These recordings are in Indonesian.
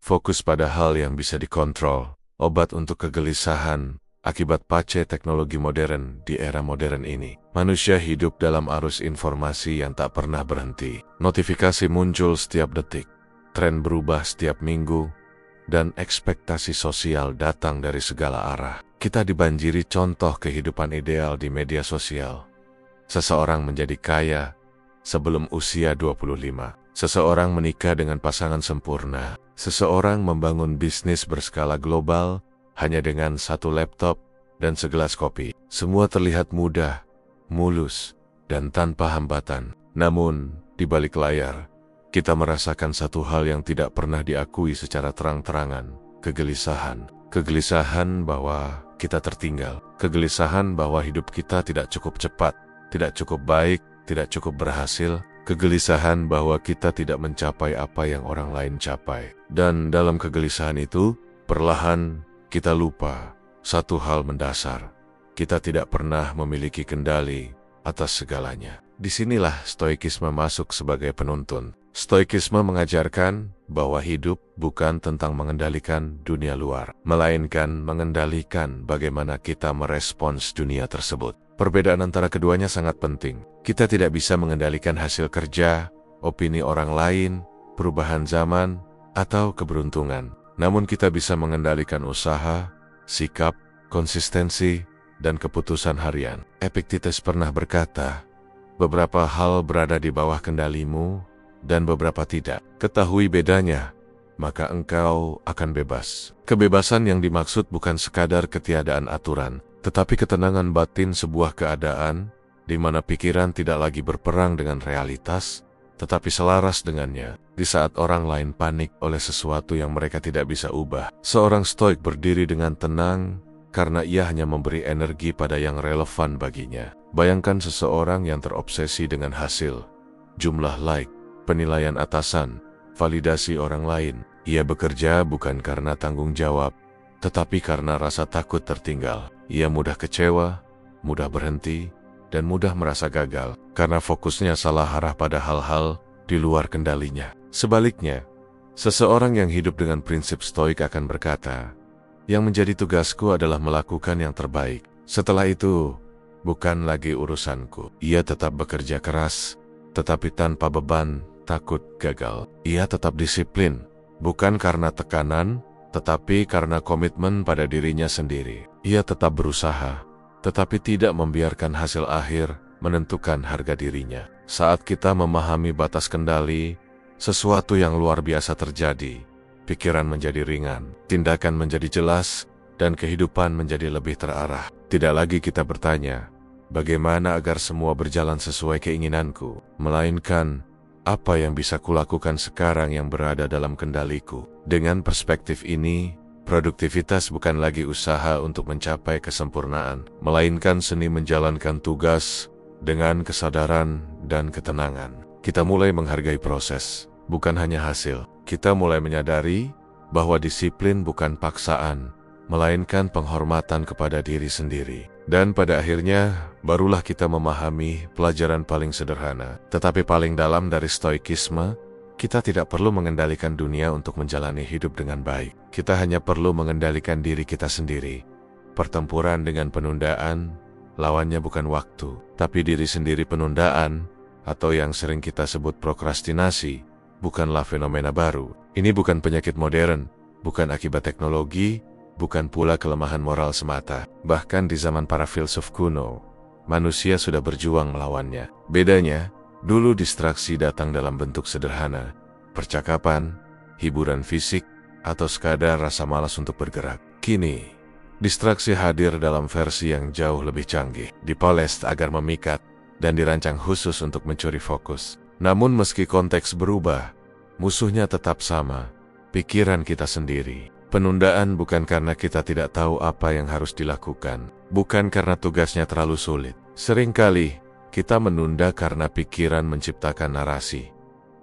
fokus pada hal yang bisa dikontrol, obat untuk kegelisahan, akibat pace teknologi modern di era modern ini. Manusia hidup dalam arus informasi yang tak pernah berhenti. Notifikasi muncul setiap detik, tren berubah setiap minggu, dan ekspektasi sosial datang dari segala arah. Kita dibanjiri contoh kehidupan ideal di media sosial. Seseorang menjadi kaya sebelum usia 25. Seseorang menikah dengan pasangan sempurna. Seseorang membangun bisnis berskala global hanya dengan satu laptop dan segelas kopi. Semua terlihat mudah, mulus, dan tanpa hambatan. Namun, di balik layar, kita merasakan satu hal yang tidak pernah diakui secara terang-terangan. Kegelisahan. Kegelisahan bahwa kita tertinggal. Kegelisahan bahwa hidup kita tidak cukup cepat, tidak cukup baik, tidak cukup berhasil. Kegelisahan bahwa kita tidak mencapai apa yang orang lain capai. Dan dalam kegelisahan itu, perlahan kita lupa satu hal mendasar. Kita tidak pernah memiliki kendali atas segalanya. Disinilah stoikisme masuk sebagai penuntun. Stoikisme mengajarkan bahwa hidup bukan tentang mengendalikan dunia luar, melainkan mengendalikan bagaimana kita merespons dunia tersebut. Perbedaan antara keduanya sangat penting. Kita tidak bisa mengendalikan hasil kerja, opini orang lain, perubahan zaman, atau keberuntungan. Namun kita bisa mengendalikan usaha, sikap, konsistensi, dan keputusan harian. Epictetus pernah berkata, beberapa hal berada di bawah kendalimu, dan beberapa tidak. Ketahui bedanya, maka engkau akan bebas. Kebebasan yang dimaksud bukan sekadar ketiadaan aturan, tetapi ketenangan batin, sebuah keadaan di mana pikiran tidak lagi berperang dengan realitas, tetapi selaras dengannya. Di saat orang lain panik oleh sesuatu yang mereka tidak bisa ubah, seorang stoik berdiri dengan tenang karena ia hanya memberi energi pada yang relevan baginya. Bayangkan seseorang yang terobsesi dengan hasil, jumlah like, penilaian atasan, validasi orang lain. Ia bekerja bukan karena tanggung jawab, tetapi karena rasa takut tertinggal. Ia mudah kecewa, mudah berhenti, dan mudah merasa gagal karena fokusnya salah arah pada hal-hal di luar kendalinya. Sebaliknya, seseorang yang hidup dengan prinsip stoik akan berkata, yang menjadi tugasku adalah melakukan yang terbaik. Setelah itu, bukan lagi urusanku. Ia tetap bekerja keras, tetapi tanpa beban, takut gagal. Ia tetap disiplin, bukan karena tekanan, tetapi karena komitmen pada dirinya sendiri. Ia tetap berusaha, tetapi tidak membiarkan hasil akhir menentukan harga dirinya. Saat kita memahami batas kendali, sesuatu yang luar biasa terjadi. Pikiran menjadi ringan, tindakan menjadi jelas, dan kehidupan menjadi lebih terarah. Tidak lagi kita bertanya, bagaimana agar semua berjalan sesuai keinginanku, melainkan apa yang bisa kulakukan sekarang yang berada dalam kendaliku. Dengan perspektif ini, produktivitas bukan lagi usaha untuk mencapai kesempurnaan, melainkan seni menjalankan tugas dengan kesadaran dan ketenangan. Kita mulai menghargai proses, bukan hanya hasil. Kita mulai menyadari bahwa disiplin bukan paksaan, melainkan penghormatan kepada diri sendiri. Dan pada akhirnya, barulah kita memahami pelajaran paling sederhana, tetapi paling dalam dari stoikisme. Kita tidak perlu mengendalikan dunia untuk menjalani hidup dengan baik. Kita hanya perlu mengendalikan diri kita sendiri. Pertempuran dengan penundaan, lawannya bukan waktu, tapi diri sendiri. Penundaan, atau yang sering kita sebut prokrastinasi, bukanlah fenomena baru. Ini bukan penyakit modern, bukan akibat teknologi, bukan pula kelemahan moral semata. Bahkan di zaman para filsuf kuno, manusia sudah berjuang melawannya. Bedanya, dulu distraksi datang dalam bentuk sederhana, percakapan, hiburan fisik, atau sekadar rasa malas untuk bergerak. Kini, distraksi hadir dalam versi yang jauh lebih canggih, dipoles agar memikat, dan dirancang khusus untuk mencuri fokus. Namun meski konteks berubah, musuhnya tetap sama, pikiran kita sendiri. Penundaan bukan karena kita tidak tahu apa yang harus dilakukan, bukan karena tugasnya terlalu sulit. Seringkali, kita menunda karena pikiran menciptakan narasi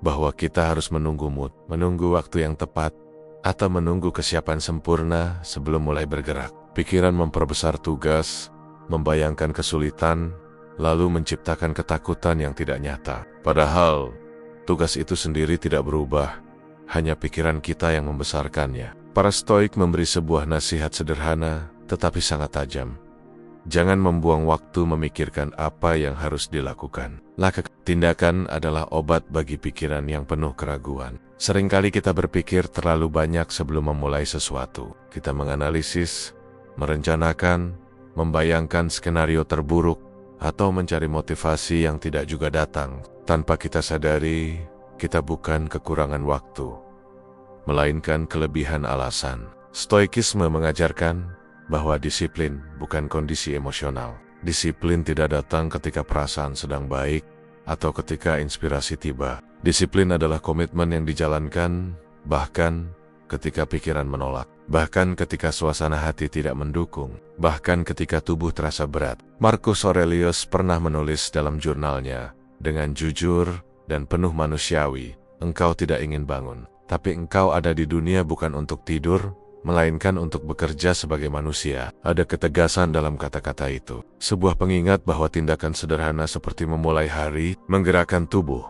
bahwa kita harus menunggu mood, menunggu waktu yang tepat, atau menunggu kesiapan sempurna sebelum mulai bergerak. Pikiran memperbesar tugas, membayangkan kesulitan, lalu menciptakan ketakutan yang tidak nyata. Padahal, tugas itu sendiri tidak berubah, hanya pikiran kita yang membesarkannya. Para Stoik memberi sebuah nasihat sederhana, tetapi sangat tajam. Jangan membuang waktu memikirkan apa yang harus dilakukan. Tindakan adalah obat bagi pikiran yang penuh keraguan. Seringkali kita berpikir terlalu banyak sebelum memulai sesuatu. Kita menganalisis, merencanakan, membayangkan skenario terburuk, atau mencari motivasi yang tidak juga datang. Tanpa kita sadari, kita bukan kekurangan waktu, melainkan kelebihan alasan. Stoikisme mengajarkan bahwa disiplin bukan kondisi emosional. Disiplin tidak datang ketika perasaan sedang baik atau ketika inspirasi tiba. Disiplin adalah komitmen yang dijalankan bahkan ketika pikiran menolak, bahkan ketika suasana hati tidak mendukung, bahkan ketika tubuh terasa berat. Marcus Aurelius pernah menulis dalam jurnalnya, dengan jujur dan penuh manusiawi, engkau tidak ingin bangun, tapi engkau ada di dunia bukan untuk tidur, melainkan untuk bekerja sebagai manusia. Ada ketegasan dalam kata-kata itu. Sebuah pengingat bahwa tindakan sederhana seperti memulai hari, menggerakkan tubuh,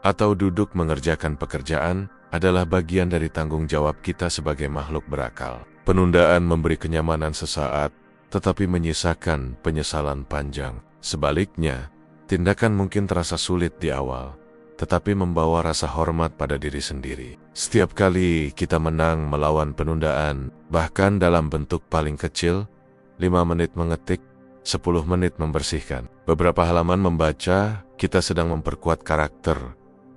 atau duduk mengerjakan pekerjaan, adalah bagian dari tanggung jawab kita sebagai makhluk berakal. Penundaan memberi kenyamanan sesaat, tetapi menyisakan penyesalan panjang. Sebaliknya, tindakan mungkin terasa sulit di awal, tetapi membawa rasa hormat pada diri sendiri. Setiap kali kita menang melawan penundaan, bahkan dalam bentuk paling kecil, 5 menit mengetik, 10 menit membersihkan, beberapa halaman membaca, kita sedang memperkuat karakter,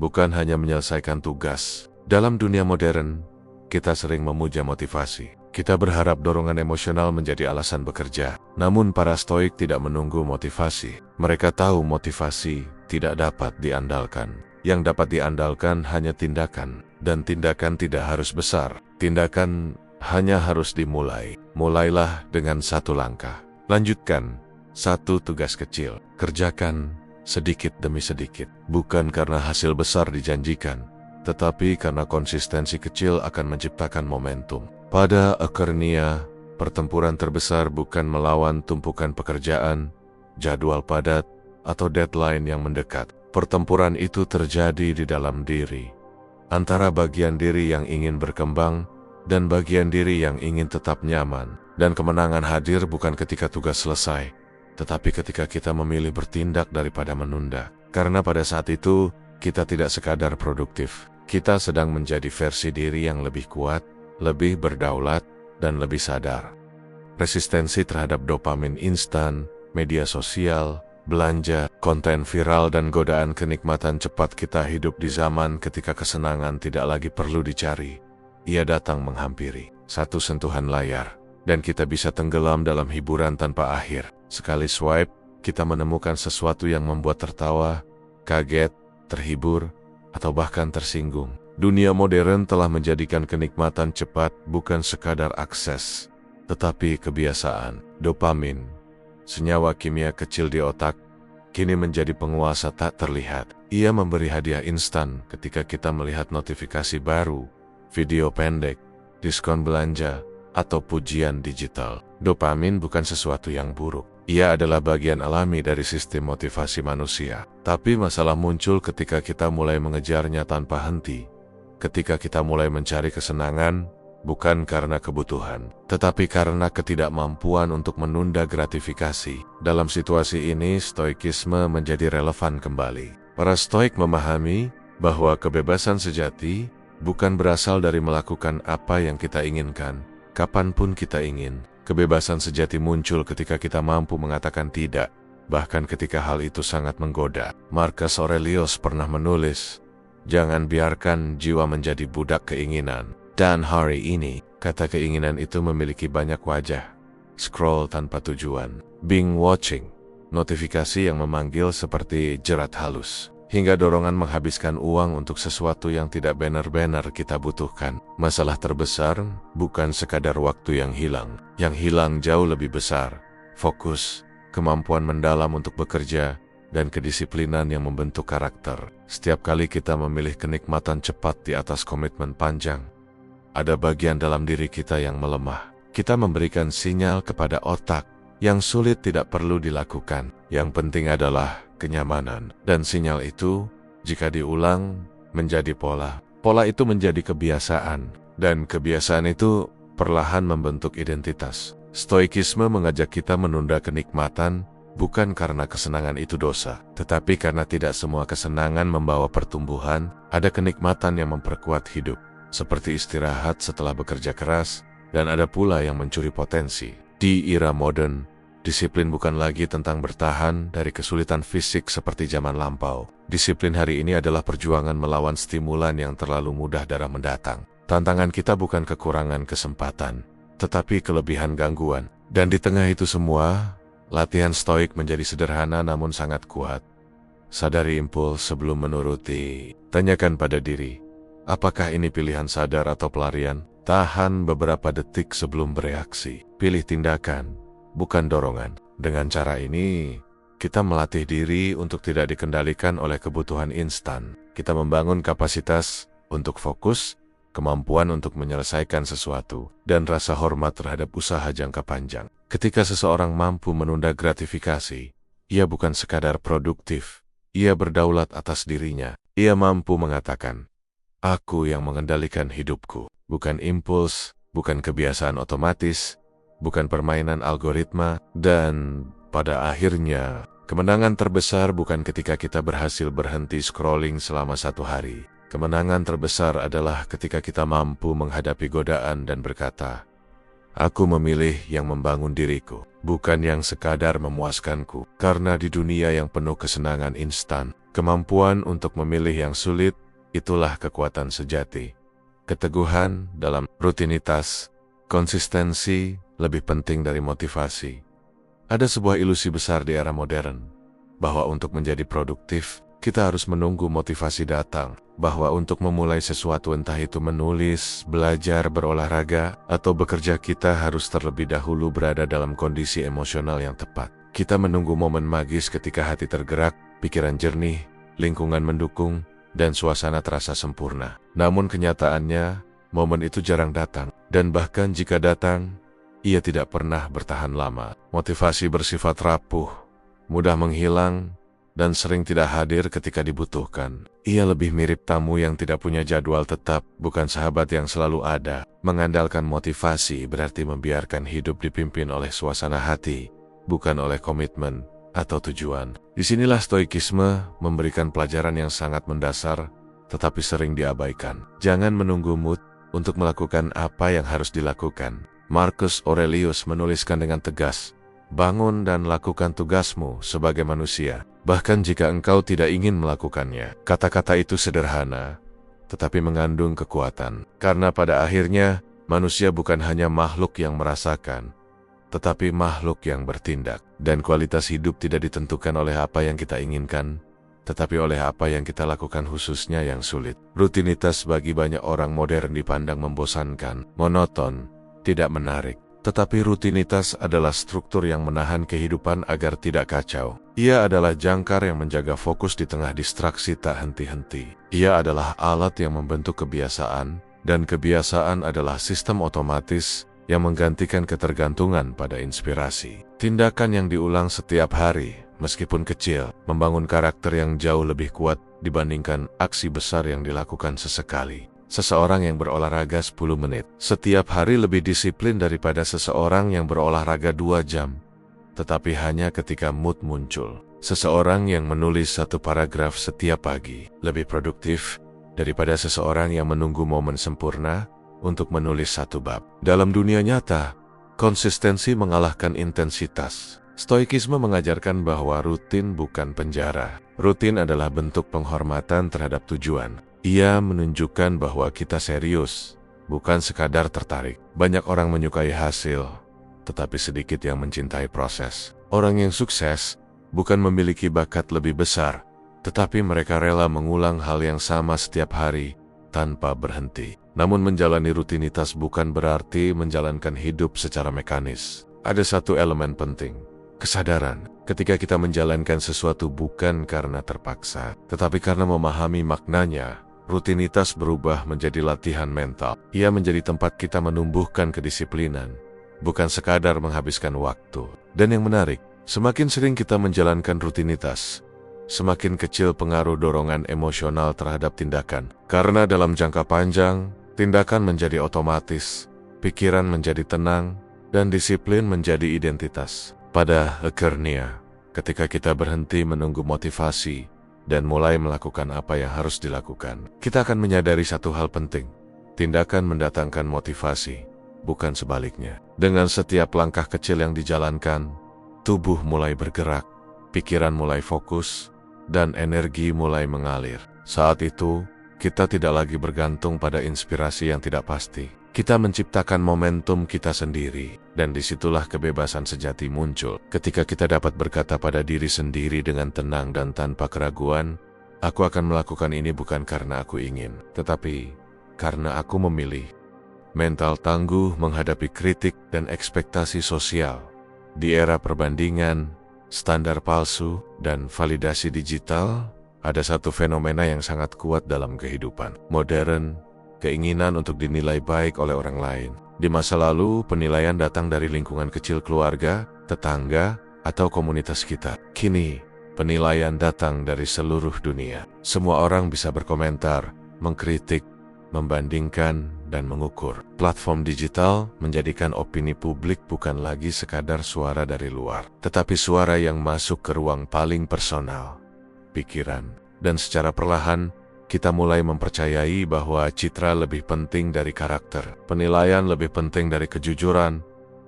bukan hanya menyelesaikan tugas. Dalam dunia modern, kita sering memuja motivasi. Kita berharap dorongan emosional menjadi alasan bekerja. Namun para Stoik tidak menunggu motivasi. Mereka tahu motivasi tidak dapat diandalkan. Yang dapat diandalkan hanya tindakan. Dan tindakan tidak harus besar. Tindakan hanya harus dimulai. Mulailah dengan satu langkah. Lanjutkan satu tugas kecil. Kerjakan sedikit demi sedikit. Bukan karena hasil besar dijanjikan, tetapi karena konsistensi kecil akan menciptakan momentum. Pada akhirnya, pertempuran terbesar bukan melawan tumpukan pekerjaan, jadwal padat, atau deadline yang mendekat. Pertempuran itu terjadi di dalam diri, antara bagian diri yang ingin berkembang dan bagian diri yang ingin tetap nyaman. Dan kemenangan hadir bukan ketika tugas selesai, tetapi ketika kita memilih bertindak daripada menunda. Karena pada saat itu, kita tidak sekadar produktif. Kita sedang menjadi versi diri yang lebih kuat, lebih berdaulat, dan lebih sadar. Resistensi terhadap dopamin instan, media sosial, belanja, konten viral, dan godaan kenikmatan cepat. Kita hidup di zaman ketika kesenangan tidak lagi perlu dicari. Ia datang menghampiri. Satu sentuhan layar, dan kita bisa tenggelam dalam hiburan tanpa akhir. Sekali swipe, kita menemukan sesuatu yang membuat tertawa, kaget, terhibur, atau bahkan tersinggung. Dunia modern telah menjadikan kenikmatan cepat bukan sekadar akses, tetapi kebiasaan. Dopamin, senyawa kimia kecil di otak, kini menjadi penguasa tak terlihat. Ia memberi hadiah instan ketika kita melihat notifikasi baru, video pendek, diskon belanja, atau pujian digital. Dopamin bukan sesuatu yang buruk. Ia adalah bagian alami dari sistem motivasi manusia. Tapi masalah muncul ketika kita mulai mengejarnya tanpa henti. Ketika kita mulai mencari kesenangan, bukan karena kebutuhan, tetapi karena ketidakmampuan untuk menunda gratifikasi. Dalam situasi ini, stoikisme menjadi relevan kembali. Para stoik memahami bahwa kebebasan sejati bukan berasal dari melakukan apa yang kita inginkan, kapanpun kita ingin. Kebebasan sejati muncul ketika kita mampu mengatakan tidak, bahkan ketika hal itu sangat menggoda. Marcus Aurelius pernah menulis, jangan biarkan jiwa menjadi budak keinginan. Dan hari ini, kata keinginan itu memiliki banyak wajah. Scroll tanpa tujuan, binge watching, notifikasi yang memanggil seperti jerat halus, hingga dorongan menghabiskan uang untuk sesuatu yang tidak benar-benar kita butuhkan. Masalah terbesar bukan sekadar waktu yang hilang. Yang hilang jauh lebih besar, fokus, kemampuan mendalam untuk bekerja, dan kedisiplinan yang membentuk karakter. Setiap kali kita memilih kenikmatan cepat di atas komitmen panjang, ada bagian dalam diri kita yang melemah. Kita memberikan sinyal kepada otak yang sulit tidak perlu dilakukan. Yang penting adalah kenyamanan. Dan sinyal itu, jika diulang, menjadi pola. Pola itu menjadi kebiasaan, dan kebiasaan itu perlahan membentuk identitas. Stoikisme mengajak kita menunda kenikmatan, bukan karena kesenangan itu dosa, tetapi karena tidak semua kesenangan membawa pertumbuhan. Ada kenikmatan yang memperkuat hidup, seperti istirahat setelah bekerja keras, dan ada pula yang mencuri potensi. Di era modern, disiplin bukan lagi tentang bertahan dari kesulitan fisik seperti zaman lampau. Disiplin hari ini adalah perjuangan melawan stimulan yang terlalu mudah darah mendatang. Tantangan kita bukan kekurangan kesempatan, tetapi kelebihan gangguan. Dan di tengah itu semua, latihan stoik menjadi sederhana namun sangat kuat. Sadari impuls sebelum menuruti. Tanyakan pada diri, apakah ini pilihan sadar atau pelarian? Tahan beberapa detik sebelum bereaksi. Pilih tindakan, bukan dorongan. Dengan cara ini, kita melatih diri untuk tidak dikendalikan oleh kebutuhan instan. Kita membangun kapasitas untuk fokus, kemampuan untuk menyelesaikan sesuatu, dan rasa hormat terhadap usaha jangka panjang. Ketika seseorang mampu menunda gratifikasi, ia bukan sekadar produktif, ia berdaulat atas dirinya. Ia mampu mengatakan, "Aku yang mengendalikan hidupku." Bukan impuls, bukan kebiasaan otomatis, bukan permainan algoritma, dan pada akhirnya, kemenangan terbesar bukan ketika kita berhasil berhenti scrolling selama 1 hari. Kemenangan terbesar adalah ketika kita mampu menghadapi godaan dan berkata, "Aku memilih yang membangun diriku, bukan yang sekadar memuaskanku." Karena di dunia yang penuh kesenangan instan, kemampuan untuk memilih yang sulit, itulah kekuatan sejati. Keteguhan dalam rutinitas, konsistensi lebih penting dari motivasi. Ada sebuah ilusi besar di era modern, bahwa untuk menjadi produktif, kita harus menunggu motivasi datang, bahwa untuk memulai sesuatu entah itu menulis, belajar, berolahraga, atau bekerja kita harus terlebih dahulu berada dalam kondisi emosional yang tepat. Kita menunggu momen magis ketika hati tergerak, pikiran jernih, lingkungan mendukung, dan suasana terasa sempurna. Namun kenyataannya, momen itu jarang datang, dan bahkan jika datang, ia tidak pernah bertahan lama. Motivasi bersifat rapuh, mudah menghilang, dan sering tidak hadir ketika dibutuhkan. Ia lebih mirip tamu yang tidak punya jadwal tetap, bukan sahabat yang selalu ada. Mengandalkan motivasi berarti membiarkan hidup dipimpin oleh suasana hati, bukan oleh komitmen atau tujuan. Disinilah stoikisme memberikan pelajaran yang sangat mendasar, tetapi sering diabaikan. Jangan menunggu mood untuk melakukan apa yang harus dilakukan. Marcus Aurelius menuliskan dengan tegas, "Bangun dan lakukan tugasmu sebagai manusia, bahkan jika engkau tidak ingin melakukannya." Kata-kata itu sederhana, tetapi mengandung kekuatan. Karena pada akhirnya, manusia bukan hanya makhluk yang merasakan, tetapi makhluk yang bertindak. Dan kualitas hidup tidak ditentukan oleh apa yang kita inginkan, tetapi oleh apa yang kita lakukan, khususnya yang sulit. Rutinitas bagi banyak orang modern dipandang membosankan, monoton, tidak menarik. Tetapi rutinitas adalah struktur yang menahan kehidupan agar tidak kacau. Ia adalah jangkar yang menjaga fokus di tengah distraksi tak henti-henti. Ia adalah alat yang membentuk kebiasaan, dan kebiasaan adalah sistem otomatis yang menggantikan ketergantungan pada inspirasi. Tindakan yang diulang setiap hari, meskipun kecil, membangun karakter yang jauh lebih kuat dibandingkan aksi besar yang dilakukan sesekali. Seseorang yang berolahraga 10 menit setiap hari lebih disiplin daripada seseorang yang berolahraga 2 jam, tetapi hanya ketika mood muncul. Seseorang yang menulis 1 paragraf setiap pagi lebih produktif daripada seseorang yang menunggu momen sempurna untuk menulis 1 bab. Dalam dunia nyata, konsistensi mengalahkan intensitas. Stoikisme mengajarkan bahwa rutin bukan penjara. Rutin adalah bentuk penghormatan terhadap tujuan. Ia menunjukkan bahwa kita serius, bukan sekadar tertarik. Banyak orang menyukai hasil, tetapi sedikit yang mencintai proses. Orang yang sukses bukan memiliki bakat lebih besar, tetapi mereka rela mengulang hal yang sama setiap hari tanpa berhenti. Namun menjalani rutinitas bukan berarti menjalankan hidup secara mekanis. Ada satu elemen penting, kesadaran. Ketika kita menjalankan sesuatu bukan karena terpaksa, tetapi karena memahami maknanya, rutinitas berubah menjadi latihan mental. Ia menjadi tempat kita menumbuhkan kedisiplinan, bukan sekadar menghabiskan waktu. Dan yang menarik, semakin sering kita menjalankan rutinitas, semakin kecil pengaruh dorongan emosional terhadap tindakan. Karena dalam jangka panjang, tindakan menjadi otomatis, pikiran menjadi tenang, dan disiplin menjadi identitas. Pada akhirnya, ketika kita berhenti menunggu motivasi dan mulai melakukan apa yang harus dilakukan, kita akan menyadari satu hal penting. Tindakan mendatangkan motivasi, bukan sebaliknya. Dengan setiap langkah kecil yang dijalankan, tubuh mulai bergerak, pikiran mulai fokus, dan energi mulai mengalir. Saat itu, kita tidak lagi bergantung pada inspirasi yang tidak pasti. Kita menciptakan momentum kita sendiri, dan disitulah kebebasan sejati muncul. Ketika kita dapat berkata pada diri sendiri dengan tenang dan tanpa keraguan, aku akan melakukan ini bukan karena aku ingin, tetapi karena aku memilih. Mental tangguh menghadapi kritik dan ekspektasi sosial. Di era perbandingan, standar palsu, dan validasi digital, ada satu fenomena yang sangat kuat dalam kehidupan modern, keinginan untuk dinilai baik oleh orang lain. Di masa lalu, penilaian datang dari lingkungan kecil keluarga, tetangga, atau komunitas kita. Kini, penilaian datang dari seluruh dunia. Semua orang bisa berkomentar, mengkritik, membandingkan, dan mengukur. Platform digital menjadikan opini publik bukan lagi sekadar suara dari luar, tetapi suara yang masuk ke ruang paling personal, pikiran. Dan secara perlahan, kita mulai mempercayai bahwa citra lebih penting dari karakter, penilaian lebih penting dari kejujuran,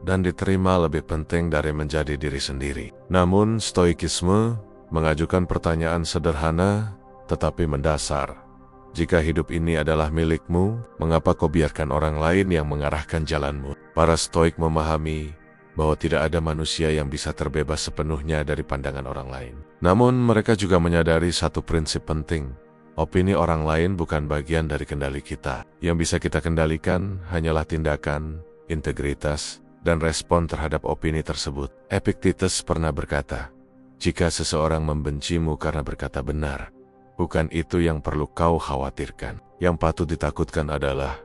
dan diterima lebih penting dari menjadi diri sendiri. Namun, stoikisme mengajukan pertanyaan sederhana tetapi mendasar. Jika hidup ini adalah milikmu, mengapa kau biarkan orang lain yang mengarahkan jalanmu? Para stoik memahami bahwa tidak ada manusia yang bisa terbebas sepenuhnya dari pandangan orang lain. Namun mereka juga menyadari satu prinsip penting. Opini orang lain bukan bagian dari kendali kita. Yang bisa kita kendalikan hanyalah tindakan, integritas, dan respon terhadap opini tersebut. Epictetus pernah berkata, "Jika seseorang membencimu karena berkata benar, bukan itu yang perlu kau khawatirkan. Yang patut ditakutkan adalah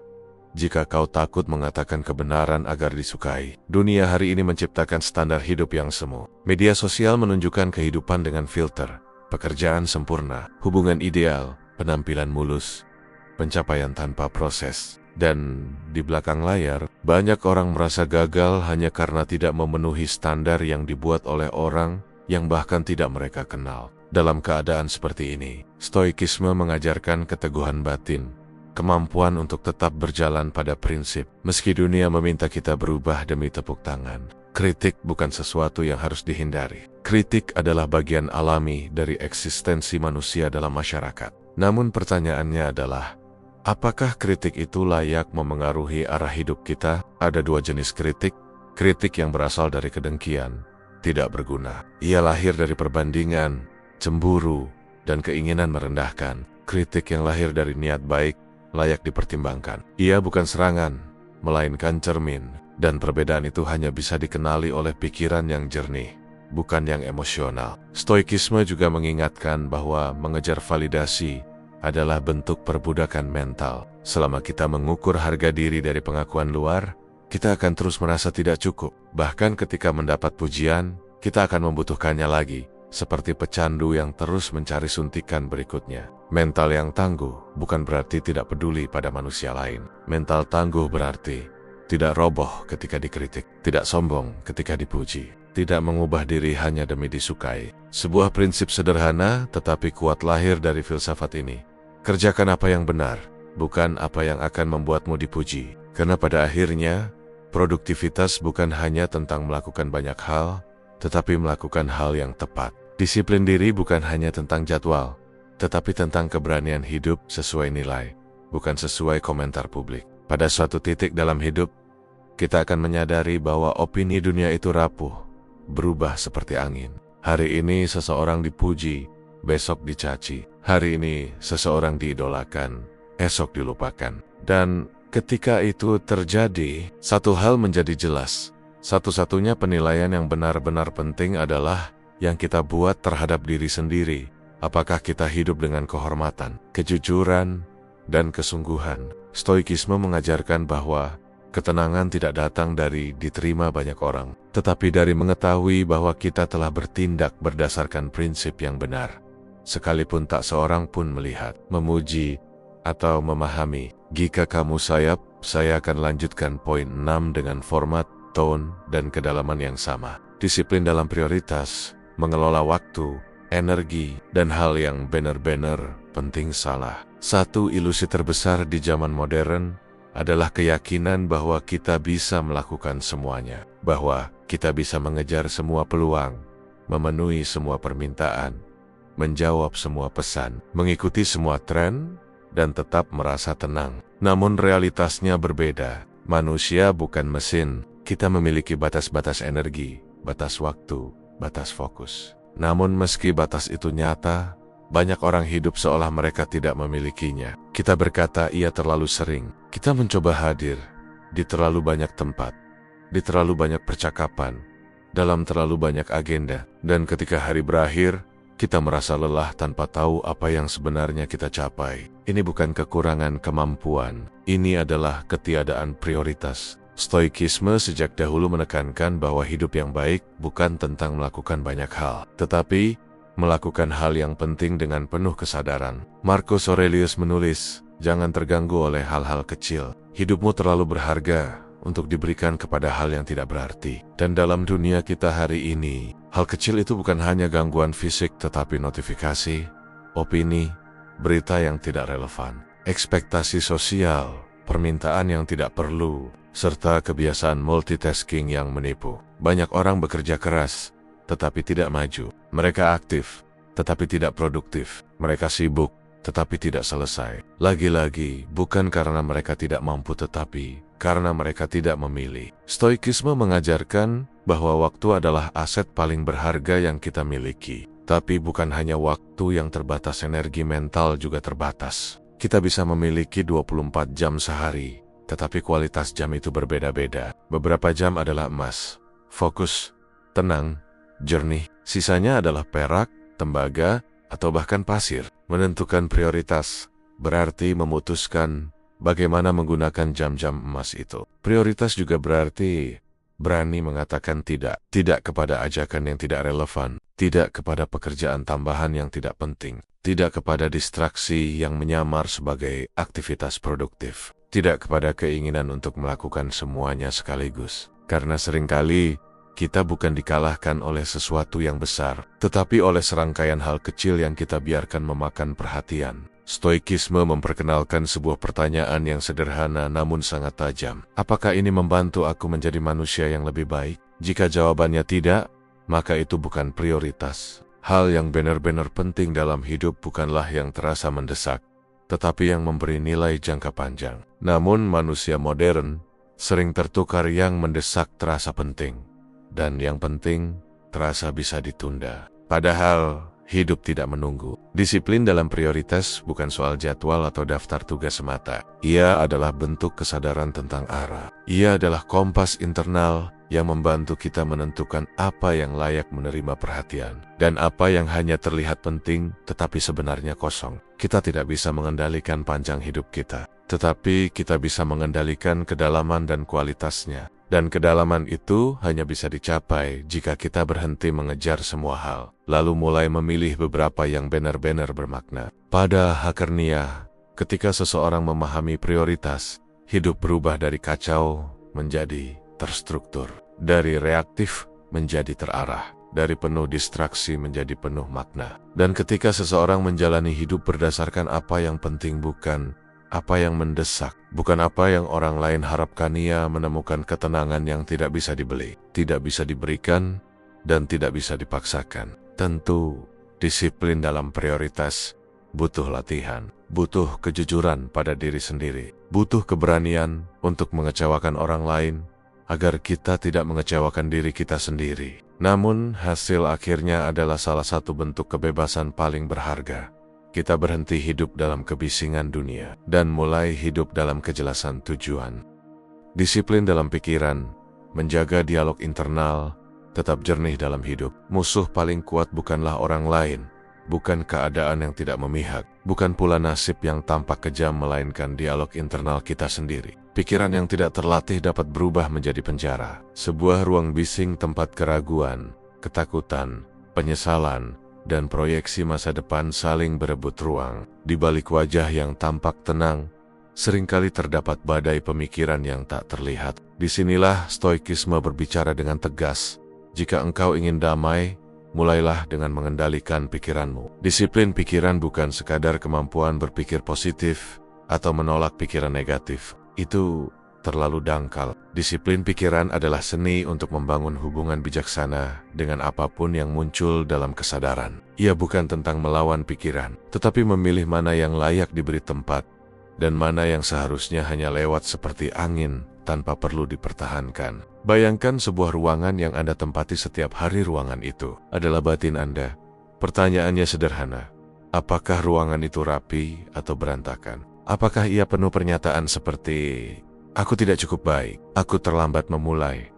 jika kau takut mengatakan kebenaran agar disukai." Dunia hari ini menciptakan standar hidup yang semu. Media sosial menunjukkan kehidupan dengan filter, pekerjaan sempurna, hubungan ideal, penampilan mulus, pencapaian tanpa proses. Dan di belakang layar, banyak orang merasa gagal hanya karena tidak memenuhi standar yang dibuat oleh orang yang bahkan tidak mereka kenal. Dalam keadaan seperti ini, stoikisme mengajarkan keteguhan batin, kemampuan untuk tetap berjalan pada prinsip, meski dunia meminta kita berubah demi tepuk tangan. Kritik bukan sesuatu yang harus dihindari. Kritik adalah bagian alami dari eksistensi manusia dalam masyarakat. Namun pertanyaannya adalah, apakah kritik itu layak memengaruhi arah hidup kita? Ada dua jenis kritik. Kritik yang berasal dari kedengkian, tidak berguna. Ia lahir dari perbandingan, cemburu, dan keinginan merendahkan. Kritik yang lahir dari niat baik layak dipertimbangkan. Ia bukan serangan, melainkan cermin, dan perbedaan itu hanya bisa dikenali oleh pikiran yang jernih, bukan yang emosional. Stoikisme juga mengingatkan bahwa mengejar validasi adalah bentuk perbudakan mental. Selama kita mengukur harga diri dari pengakuan luar, kita akan terus merasa tidak cukup. Bahkan ketika mendapat pujian, kita akan membutuhkannya lagi, seperti pecandu yang terus mencari suntikan berikutnya. Mental yang tangguh bukan berarti tidak peduli pada manusia lain. Mental tangguh berarti tidak roboh ketika dikritik, tidak sombong ketika dipuji, tidak mengubah diri hanya demi disukai. Sebuah prinsip sederhana tetapi kuat lahir dari filsafat ini. Kerjakan apa yang benar, bukan apa yang akan membuatmu dipuji. Karena pada akhirnya, produktivitas bukan hanya tentang melakukan banyak hal, tetapi melakukan hal yang tepat. Disiplin diri bukan hanya tentang jadwal, tetapi tentang keberanian hidup sesuai nilai, bukan sesuai komentar publik. Pada suatu titik dalam hidup, kita akan menyadari bahwa opini dunia itu rapuh, berubah seperti angin. Hari ini seseorang dipuji, besok dicaci. Hari ini seseorang diidolakan, esok dilupakan. Dan ketika itu terjadi, satu hal menjadi jelas. Satu-satunya penilaian yang benar-benar penting adalah yang kita buat terhadap diri sendiri. Apakah kita hidup dengan kehormatan, kejujuran, dan kesungguhan? Stoikisme mengajarkan bahwa ketenangan tidak datang dari diterima banyak orang, tetapi dari mengetahui bahwa kita telah bertindak berdasarkan prinsip yang benar. sekalipun tak seorang pun melihat, memuji, atau memahami. Jika kamu sayap, saya akan lanjutkan poin 6 dengan format, tone, dan kedalaman yang sama. Disiplin dalam prioritas, mengelola waktu, energi, dan hal yang benar-benar penting salah. Satu ilusi terbesar di zaman modern adalah keyakinan bahwa kita bisa melakukan semuanya, bahwa kita bisa mengejar semua peluang, memenuhi semua permintaan, menjawab semua pesan, mengikuti semua tren, dan tetap merasa tenang. Namun realitasnya berbeda. Manusia bukan mesin. Kita memiliki batas-batas energi, batas waktu, batas fokus. Namun meski batas itu nyata, banyak orang hidup seolah mereka tidak memilikinya. Kita berkata ia terlalu sering. Kita mencoba hadir di terlalu banyak tempat, di terlalu banyak percakapan, dalam terlalu banyak agenda. Dan ketika hari berakhir, kita merasa lelah tanpa tahu apa yang sebenarnya kita capai. Ini bukan kekurangan kemampuan, ini adalah ketiadaan prioritas. Stoikisme sejak dahulu menekankan bahwa hidup yang baik bukan tentang melakukan banyak hal, tetapi melakukan hal yang penting dengan penuh kesadaran. Marcus Aurelius menulis, jangan terganggu oleh hal-hal kecil. Hidupmu terlalu berharga untuk diberikan kepada hal yang tidak berarti. Dan dalam dunia kita hari ini, hal kecil itu bukan hanya gangguan fisik tetapi notifikasi, opini, berita yang tidak relevan, ekspektasi sosial, permintaan yang tidak perlu, serta kebiasaan multitasking yang menipu. Banyak orang bekerja keras, tetapi tidak maju. Mereka aktif, tetapi tidak produktif. Mereka sibuk, tetapi tidak selesai. Lagi-lagi, bukan karena mereka tidak mampu tetapi karena mereka tidak memilih. Stoikisme mengajarkan bahwa waktu adalah aset paling berharga yang kita miliki. Tapi bukan hanya waktu yang terbatas, energi mental juga terbatas. Kita bisa memiliki 24 jam sehari, tetapi kualitas jam itu berbeda-beda. Beberapa jam adalah emas, fokus, tenang, jernih. Sisanya adalah perak, tembaga, atau bahkan pasir. Menentukan prioritas berarti memutuskan bagaimana menggunakan jam-jam emas itu. Prioritas juga berarti berani mengatakan tidak. Tidak kepada ajakan yang tidak relevan, tidak kepada pekerjaan tambahan yang tidak penting, tidak kepada distraksi yang menyamar sebagai aktivitas produktif, tidak kepada keinginan untuk melakukan semuanya sekaligus. Karena seringkali kita bukan dikalahkan oleh sesuatu yang besar, tetapi oleh serangkaian hal kecil yang kita biarkan memakan perhatian. Stoikisme memperkenalkan sebuah pertanyaan yang sederhana namun sangat tajam. Apakah ini membantu aku menjadi manusia yang lebih baik? Jika jawabannya tidak, maka itu bukan prioritas. Hal yang benar-benar penting dalam hidup bukanlah yang terasa mendesak, tetapi yang memberi nilai jangka panjang. Namun manusia modern sering tertukar yang mendesak terasa penting, dan yang penting terasa bisa ditunda. Padahal hidup tidak menunggu. Disiplin dalam prioritas bukan soal jadwal atau daftar tugas semata. Ia adalah bentuk kesadaran tentang arah. Ia adalah kompas internal yang membantu kita menentukan apa yang layak menerima perhatian dan apa yang hanya terlihat penting tetapi sebenarnya kosong. Kita tidak bisa mengendalikan panjang hidup kita, tetapi kita bisa mengendalikan kedalaman dan kualitasnya. Dan kedalaman itu hanya bisa dicapai jika kita berhenti mengejar semua hal, lalu mulai memilih beberapa yang benar-benar bermakna. Pada Hakernia, ketika seseorang memahami prioritas, hidup berubah dari kacau menjadi terstruktur, dari reaktif menjadi terarah, dari penuh distraksi menjadi penuh makna. Dan ketika seseorang menjalani hidup berdasarkan apa yang penting bukan apa yang mendesak, bukan apa yang orang lain harapkan, ia menemukan ketenangan yang tidak bisa dibeli, tidak bisa diberikan, dan tidak bisa dipaksakan. Tentu, disiplin dalam prioritas butuh latihan, butuh kejujuran pada diri sendiri, butuh keberanian untuk mengecewakan orang lain, agar kita tidak mengecewakan diri kita sendiri. Namun, hasil akhirnya adalah salah satu bentuk kebebasan paling berharga. Kita berhenti hidup dalam kebisingan dunia dan mulai hidup dalam kejelasan tujuan. Disiplin dalam pikiran, menjaga dialog internal, tetap jernih dalam hidup. Musuh paling kuat bukanlah orang lain, bukan keadaan yang tidak memihak, bukan pula nasib yang tampak kejam, melainkan dialog internal kita sendiri. Pikiran yang tidak terlatih dapat berubah menjadi penjara, sebuah ruang bising tempat keraguan, ketakutan, penyesalan, dan proyeksi masa depan saling berebut ruang. Di balik wajah yang tampak tenang, seringkali terdapat badai pemikiran yang tak terlihat. Disinilah stoikisme berbicara dengan tegas. Jika engkau ingin damai, mulailah dengan mengendalikan pikiranmu. Disiplin pikiran bukan sekadar kemampuan berpikir positif atau menolak pikiran negatif. Itu terlalu dangkal. Disiplin pikiran adalah seni untuk membangun hubungan bijaksana dengan apapun yang muncul dalam kesadaran. Ia bukan tentang melawan pikiran, tetapi memilih mana yang layak diberi tempat dan mana yang seharusnya hanya lewat seperti angin tanpa perlu dipertahankan. Bayangkan sebuah ruangan yang Anda tempati setiap hari. Ruangan itu adalah batin Anda. Pertanyaannya sederhana. Apakah ruangan itu rapi atau berantakan? Apakah ia penuh pernyataan seperti, "Aku tidak cukup baik, aku terlambat memulai,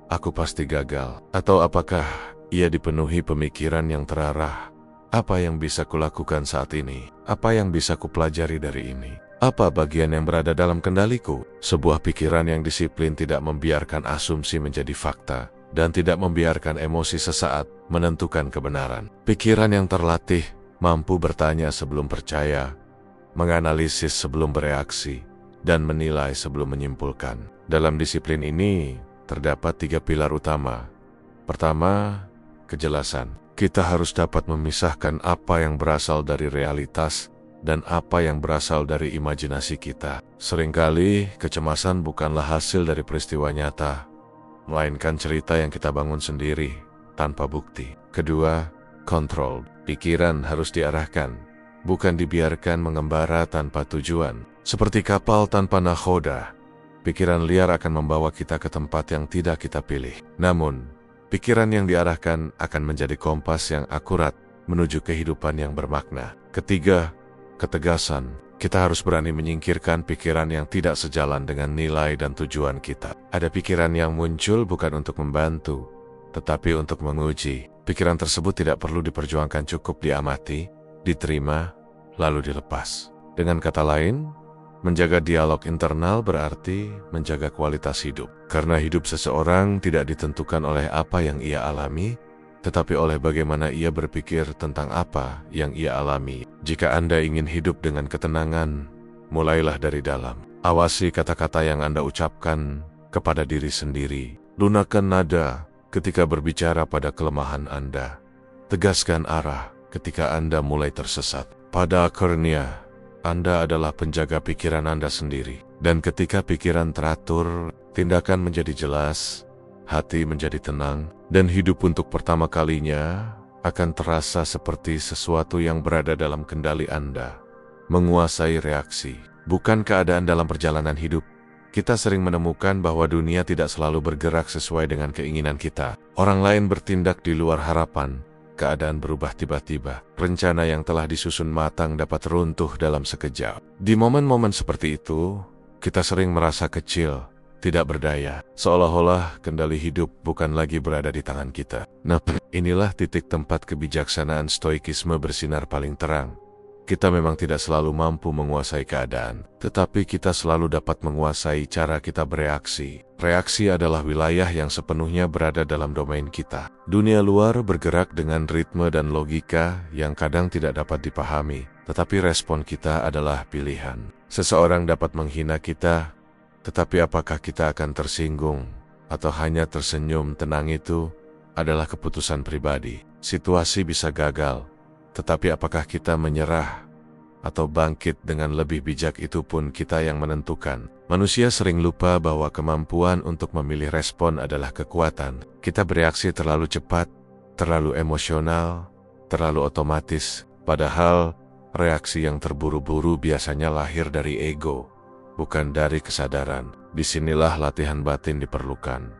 aku pasti gagal"? Atau apakah ia dipenuhi pemikiran yang terarah? Apa yang bisa kulakukan saat ini? Apa yang bisa kupelajari dari ini? Apa bagian yang berada dalam kendaliku? Sebuah pikiran yang disiplin tidak membiarkan asumsi menjadi fakta dan tidak membiarkan emosi sesaat menentukan kebenaran. Pikiran yang terlatih mampu bertanya sebelum percaya, menganalisis sebelum bereaksi, dan menilai sebelum menyimpulkan. Dalam disiplin ini terdapat 3 pilar utama. Pertama, kejelasan. Kita harus dapat memisahkan apa yang berasal dari realitas dan apa yang berasal dari imajinasi kita. Seringkali kecemasan bukanlah hasil dari peristiwa nyata, melainkan cerita yang kita bangun sendiri tanpa bukti. Kedua, kontrol. Pikiran harus diarahkan, bukan dibiarkan mengembara tanpa tujuan. Seperti kapal tanpa nahoda, pikiran liar akan membawa kita ke tempat yang tidak kita pilih. Namun, pikiran yang diarahkan akan menjadi kompas yang akurat menuju kehidupan yang bermakna. Ketiga, ketegasan. Kita harus berani menyingkirkan pikiran yang tidak sejalan dengan nilai dan tujuan kita. Ada pikiran yang muncul bukan untuk membantu, tetapi untuk menguji. Pikiran tersebut tidak perlu diperjuangkan, cukup diamati, diterima, lalu dilepas. Dengan kata lain, menjaga dialog internal berarti menjaga kualitas hidup. Karena hidup seseorang tidak ditentukan oleh apa yang ia alami, tetapi oleh bagaimana ia berpikir tentang apa yang ia alami. Jika Anda ingin hidup dengan ketenangan, mulailah dari dalam. Awasi kata-kata yang Anda ucapkan kepada diri sendiri. Lunakan nada ketika berbicara pada kelemahan Anda. Tegaskan arah ketika Anda mulai tersesat. Pada akhirnya, Anda adalah penjaga pikiran Anda sendiri. Dan ketika pikiran teratur, tindakan menjadi jelas, hati menjadi tenang, dan hidup untuk pertama kalinya akan terasa seperti sesuatu yang berada dalam kendali Anda. Menguasai reaksi, bukan keadaan dalam perjalanan hidup. Kita sering menemukan bahwa dunia tidak selalu bergerak sesuai dengan keinginan kita. Orang lain bertindak di luar harapan, keadaan berubah tiba-tiba. Rencana yang telah disusun matang dapat runtuh dalam sekejap. Di momen-momen seperti itu, kita sering merasa kecil, tidak berdaya, seolah-olah kendali hidup bukan lagi berada di tangan kita. Nah, inilah titik tempat kebijaksanaan stoikisme bersinar paling terang. Kita memang tidak selalu mampu menguasai keadaan, tetapi kita selalu dapat menguasai cara kita bereaksi. Reaksi adalah wilayah yang sepenuhnya berada dalam domain kita. Dunia luar bergerak dengan ritme dan logika yang kadang tidak dapat dipahami, tetapi respon kita adalah pilihan. Seseorang dapat menghina kita, tetapi apakah kita akan tersinggung atau hanya tersenyum tenang itu adalah keputusan pribadi. Situasi bisa gagal, tetapi apakah kita menyerah atau bangkit dengan lebih bijak itu pun kita yang menentukan. Manusia sering lupa bahwa kemampuan untuk memilih respon adalah kekuatan. Kita bereaksi terlalu cepat, terlalu emosional, terlalu otomatis, padahal reaksi yang terburu-buru biasanya lahir dari ego, bukan dari kesadaran. Disinilah latihan batin diperlukan.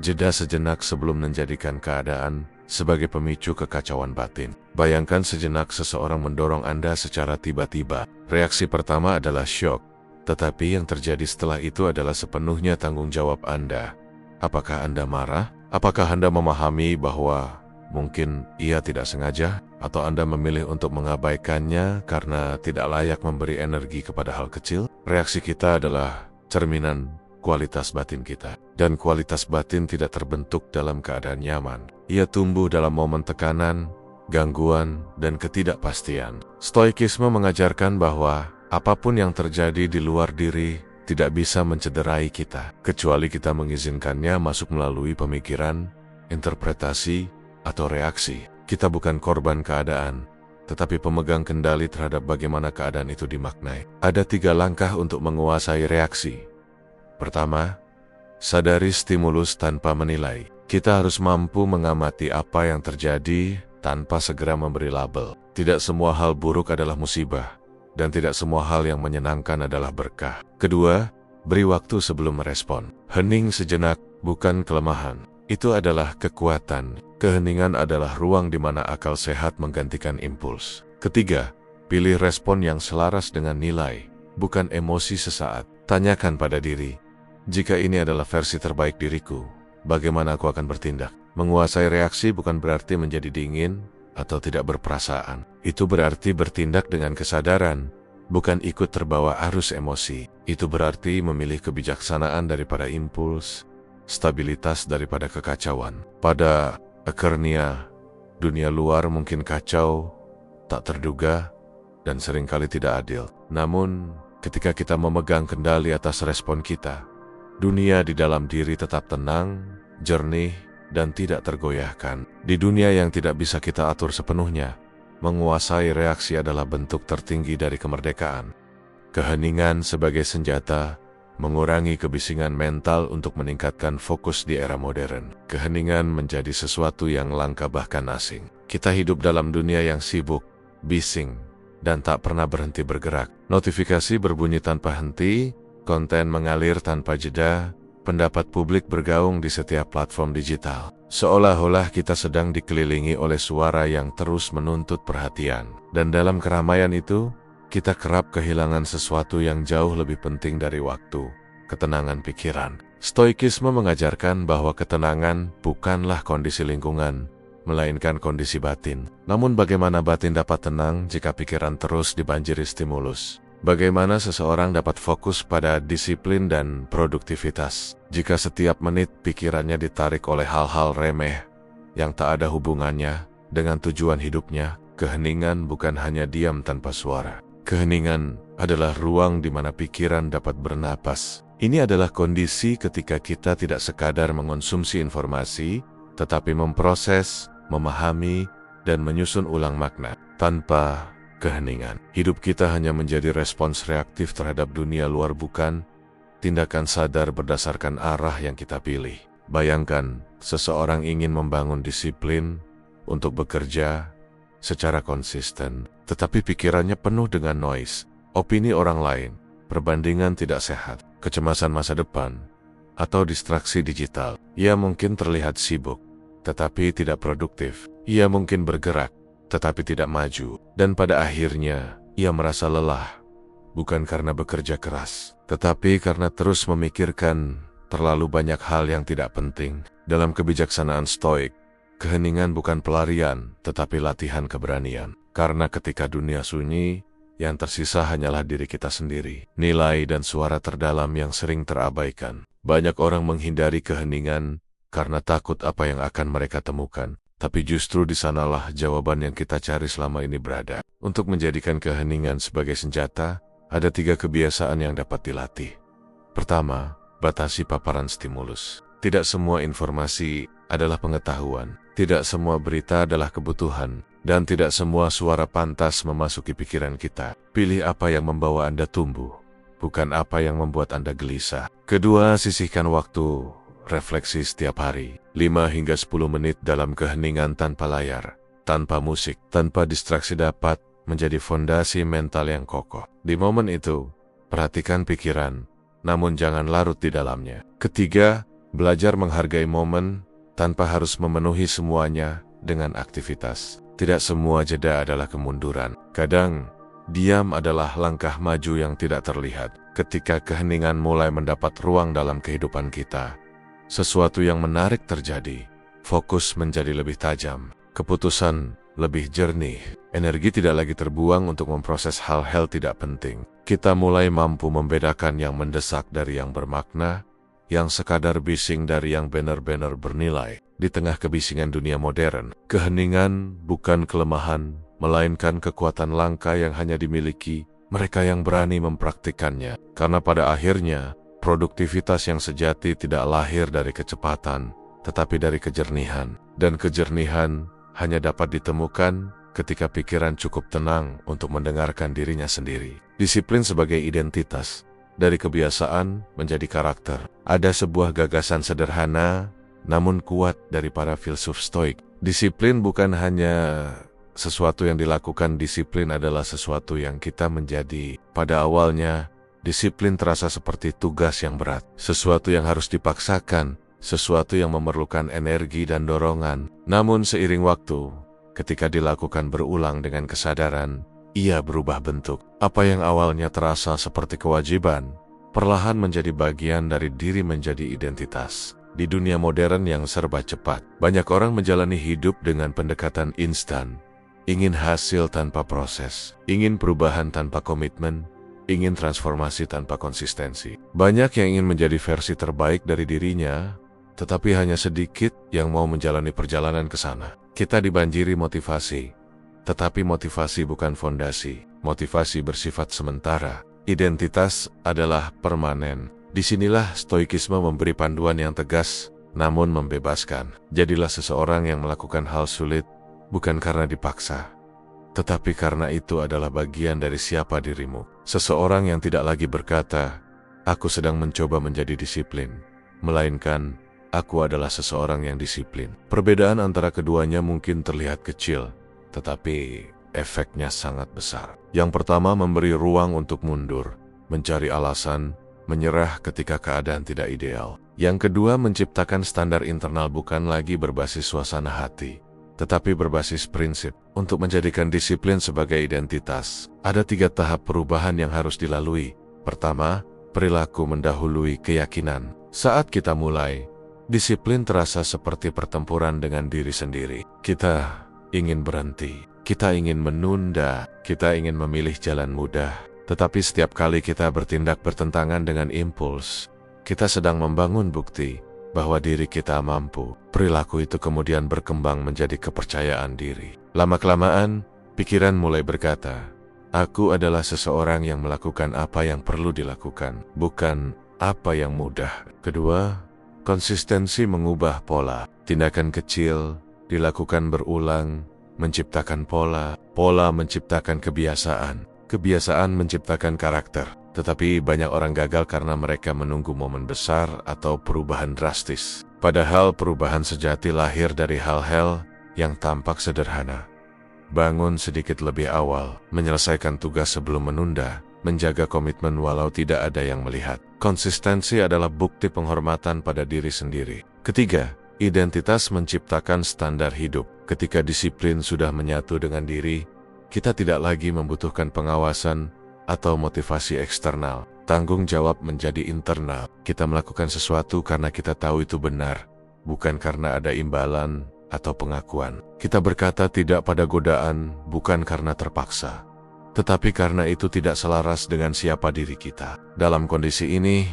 Jeda sejenak sebelum menjadikan keadaan sebagai pemicu kekacauan batin. Bayangkan sejenak seseorang mendorong Anda secara tiba-tiba. Reaksi pertama adalah syok, tetapi yang terjadi setelah itu adalah sepenuhnya tanggung jawab Anda. Apakah Anda marah? Apakah Anda memahami bahwa mungkin ia tidak sengaja? Atau Anda memilih untuk mengabaikannya karena tidak layak memberi energi kepada hal kecil? Reaksi kita adalah cerminan kualitas batin kita. Dan kualitas batin tidak terbentuk dalam keadaan nyaman. Ia tumbuh dalam momen tekanan, gangguan, dan ketidakpastian. Stoikisme mengajarkan bahwa apapun yang terjadi di luar diri tidak bisa mencederai kita, kecuali kita mengizinkannya masuk melalui pemikiran, interpretasi, atau reaksi. Kita bukan korban keadaan, tetapi pemegang kendali terhadap bagaimana keadaan itu dimaknai. Ada 3 langkah untuk menguasai reaksi. Pertama, sadari stimulus tanpa menilai. Kita harus mampu mengamati apa yang terjadi tanpa segera memberi label. Tidak semua hal buruk adalah musibah, dan tidak semua hal yang menyenangkan adalah berkah. Kedua, beri waktu sebelum merespon. Hening sejenak bukan kelemahan. Itu adalah kekuatan. Keheningan adalah ruang di mana akal sehat menggantikan impuls. Ketiga, pilih respon yang selaras dengan nilai, bukan emosi sesaat. Tanyakan pada diri, jika ini adalah versi terbaik diriku, bagaimana aku akan bertindak? Menguasai reaksi bukan berarti menjadi dingin atau tidak berperasaan. Itu berarti bertindak dengan kesadaran, bukan ikut terbawa arus emosi. Itu berarti memilih kebijaksanaan daripada impuls, stabilitas daripada kekacauan. Pada akhirnya, dunia luar mungkin kacau, tak terduga, dan seringkali tidak adil. Namun, ketika kita memegang kendali atas respon kita, dunia di dalam diri tetap tenang, jernih, dan tidak tergoyahkan. Di dunia yang tidak bisa kita atur sepenuhnya, menguasai reaksi adalah bentuk tertinggi dari kemerdekaan. Keheningan sebagai senjata, mengurangi kebisingan mental untuk meningkatkan fokus di era modern. Keheningan menjadi sesuatu yang langka bahkan asing. Kita hidup dalam dunia yang sibuk, bising, dan tak pernah berhenti bergerak. Notifikasi berbunyi tanpa henti, konten mengalir tanpa jeda, pendapat publik bergaung di setiap platform digital. Seolah-olah kita sedang dikelilingi oleh suara yang terus menuntut perhatian. Dan dalam keramaian itu, kita kerap kehilangan sesuatu yang jauh lebih penting dari waktu, ketenangan pikiran. Stoikisme mengajarkan bahwa ketenangan bukanlah kondisi lingkungan, melainkan kondisi batin. Namun bagaimana batin dapat tenang jika pikiran terus dibanjiri stimulus? Bagaimana seseorang dapat fokus pada disiplin dan produktivitas jika setiap menit pikirannya ditarik oleh hal-hal remeh yang tak ada hubungannya dengan tujuan hidupnya? Keheningan bukan hanya diam tanpa suara. Keheningan adalah ruang di mana pikiran dapat bernapas. Ini adalah kondisi ketika kita tidak sekadar mengonsumsi informasi, tetapi memproses, memahami, dan menyusun ulang makna. Tanpa keheningan, hidup kita hanya menjadi respons reaktif terhadap dunia luar, bukan tindakan sadar berdasarkan arah yang kita pilih. Bayangkan, seseorang ingin membangun disiplin untuk bekerja secara konsisten, tetapi pikirannya penuh dengan noise, opini orang lain, perbandingan tidak sehat, kecemasan masa depan, atau distraksi digital. Ia mungkin terlihat sibuk, tetapi tidak produktif. Ia mungkin bergerak, tetapi tidak maju. Dan pada akhirnya, ia merasa lelah, bukan karena bekerja keras, tetapi karena terus memikirkan terlalu banyak hal yang tidak penting. Dalam kebijaksanaan stoik, keheningan bukan pelarian, tetapi latihan keberanian. Karena ketika dunia sunyi, yang tersisa hanyalah diri kita sendiri. Nilai dan suara terdalam yang sering terabaikan. Banyak orang menghindari keheningan karena takut apa yang akan mereka temukan. Tapi justru di sanalah jawaban yang kita cari selama ini berada. Untuk menjadikan keheningan sebagai senjata, ada 3 kebiasaan yang dapat dilatih. Pertama, batasi paparan stimulus. Tidak semua informasi adalah pengetahuan. Tidak semua berita adalah kebutuhan. Dan tidak semua suara pantas memasuki pikiran kita. Pilih apa yang membawa Anda tumbuh, bukan apa yang membuat Anda gelisah. Kedua, sisihkan waktu refleksi setiap hari. 5 hingga 10 menit dalam keheningan tanpa layar, tanpa musik, tanpa distraksi dapat menjadi fondasi mental yang kokoh. Di momen itu, perhatikan pikiran, namun jangan larut di dalamnya. Ketiga, belajar menghargai momen tanpa harus memenuhi semuanya dengan aktivitas. Tidak semua jeda adalah kemunduran. Kadang, diam adalah langkah maju yang tidak terlihat. Ketika keheningan mulai mendapat ruang dalam kehidupan kita, sesuatu yang menarik terjadi. Fokus menjadi lebih tajam, keputusan lebih jernih, energi tidak lagi terbuang untuk memproses hal-hal tidak penting. Kita mulai mampu membedakan yang mendesak dari yang bermakna, yang sekadar bising dari yang benar-benar bernilai. Di tengah kebisingan dunia modern, keheningan bukan kelemahan, melainkan kekuatan langka yang hanya dimiliki mereka yang berani mempraktikannya. Karena pada akhirnya, produktivitas yang sejati tidak lahir dari kecepatan, tetapi dari kejernihan. Dan kejernihan hanya dapat ditemukan ketika pikiran cukup tenang untuk mendengarkan dirinya sendiri. Disiplin sebagai identitas, dari kebiasaan menjadi karakter. Ada sebuah gagasan sederhana, namun kuat dari para filsuf Stoik. Disiplin bukan hanya sesuatu yang dilakukan, disiplin adalah sesuatu yang kita menjadi. Pada awalnya, disiplin terasa seperti tugas yang berat, sesuatu yang harus dipaksakan, sesuatu yang memerlukan energi dan dorongan. Namun seiring waktu, ketika dilakukan berulang dengan kesadaran, ia berubah bentuk. Apa yang awalnya terasa seperti kewajiban, perlahan menjadi bagian dari diri, menjadi identitas. Di dunia modern yang serba cepat, banyak orang menjalani hidup dengan pendekatan instan. Ingin hasil tanpa proses, ingin perubahan tanpa komitmen, ingin transformasi tanpa konsistensi. Banyak yang ingin menjadi versi terbaik dari dirinya, tetapi hanya sedikit yang mau menjalani perjalanan ke sana. Kita dibanjiri motivasi, tetapi motivasi bukan fondasi. Motivasi bersifat sementara. Identitas adalah permanen. Disinilah Stoikisme memberi panduan yang tegas, namun membebaskan. Jadilah seseorang yang melakukan hal sulit, bukan karena dipaksa, tetapi karena itu adalah bagian dari siapa dirimu. Seseorang yang tidak lagi berkata, "Aku sedang mencoba menjadi disiplin," melainkan, "Aku adalah seseorang yang disiplin." Perbedaan antara keduanya mungkin terlihat kecil, tetapi efeknya sangat besar. Yang pertama, memberi ruang untuk mundur, mencari alasan, menyerah ketika keadaan tidak ideal. Yang kedua, menciptakan standar internal, bukan lagi berbasis suasana hati, tetapi berbasis prinsip. Untuk menjadikan disiplin sebagai identitas, ada 3 tahap perubahan yang harus dilalui. Pertama, perilaku mendahului keyakinan. Saat kita mulai, disiplin terasa seperti pertempuran dengan diri sendiri. Kita ingin berhenti, kita ingin menunda, kita ingin memilih jalan mudah. Tetapi setiap kali kita bertindak bertentangan dengan impuls, kita sedang membangun bukti bahwa diri kita mampu. Perilaku itu kemudian berkembang menjadi kepercayaan diri. Lama-kelamaan, pikiran mulai berkata, "Aku adalah seseorang yang melakukan apa yang perlu dilakukan, bukan apa yang mudah." Kedua, konsistensi mengubah pola. Tindakan kecil dilakukan berulang, menciptakan pola. Pola menciptakan kebiasaan. Kebiasaan menciptakan karakter. Tetapi banyak orang gagal karena mereka menunggu momen besar atau perubahan drastis. Padahal perubahan sejati lahir dari hal-hal yang tampak sederhana. Bangun sedikit lebih awal, menyelesaikan tugas sebelum menunda, menjaga komitmen walau tidak ada yang melihat. Konsistensi adalah bukti penghormatan pada diri sendiri. Ketiga, identitas menciptakan standar hidup. Ketika disiplin sudah menyatu dengan diri, kita tidak lagi membutuhkan pengawasan atau motivasi eksternal. Tanggung jawab menjadi internal. Kita melakukan sesuatu karena kita tahu itu benar, bukan karena ada imbalan atau pengakuan. Kita berkata tidak pada godaan, bukan karena terpaksa, tetapi karena itu tidak selaras dengan siapa diri kita. Dalam kondisi ini,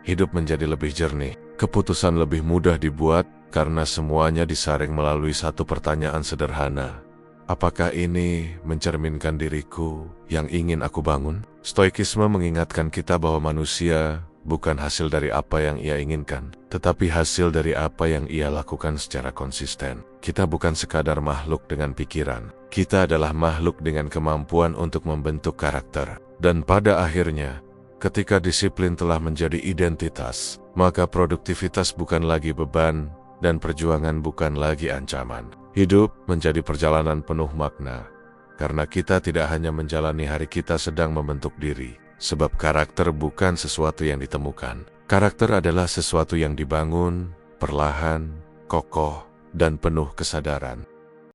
hidup menjadi lebih jernih. Keputusan lebih mudah dibuat karena semuanya disaring melalui satu pertanyaan sederhana. Apakah ini mencerminkan diriku yang ingin aku bangun? Stoikisme mengingatkan kita bahwa manusia bukan hasil dari apa yang ia inginkan, tetapi hasil dari apa yang ia lakukan secara konsisten. Kita bukan sekadar makhluk dengan pikiran. Kita adalah makhluk dengan kemampuan untuk membentuk karakter. Dan pada akhirnya, ketika disiplin telah menjadi identitas, maka produktivitas bukan lagi beban, dan perjuangan bukan lagi ancaman. Hidup menjadi perjalanan penuh makna, karena kita tidak hanya menjalani hari, kita sedang membentuk diri. Sebab karakter bukan sesuatu yang ditemukan. Karakter adalah sesuatu yang dibangun, perlahan, kokoh, dan penuh kesadaran.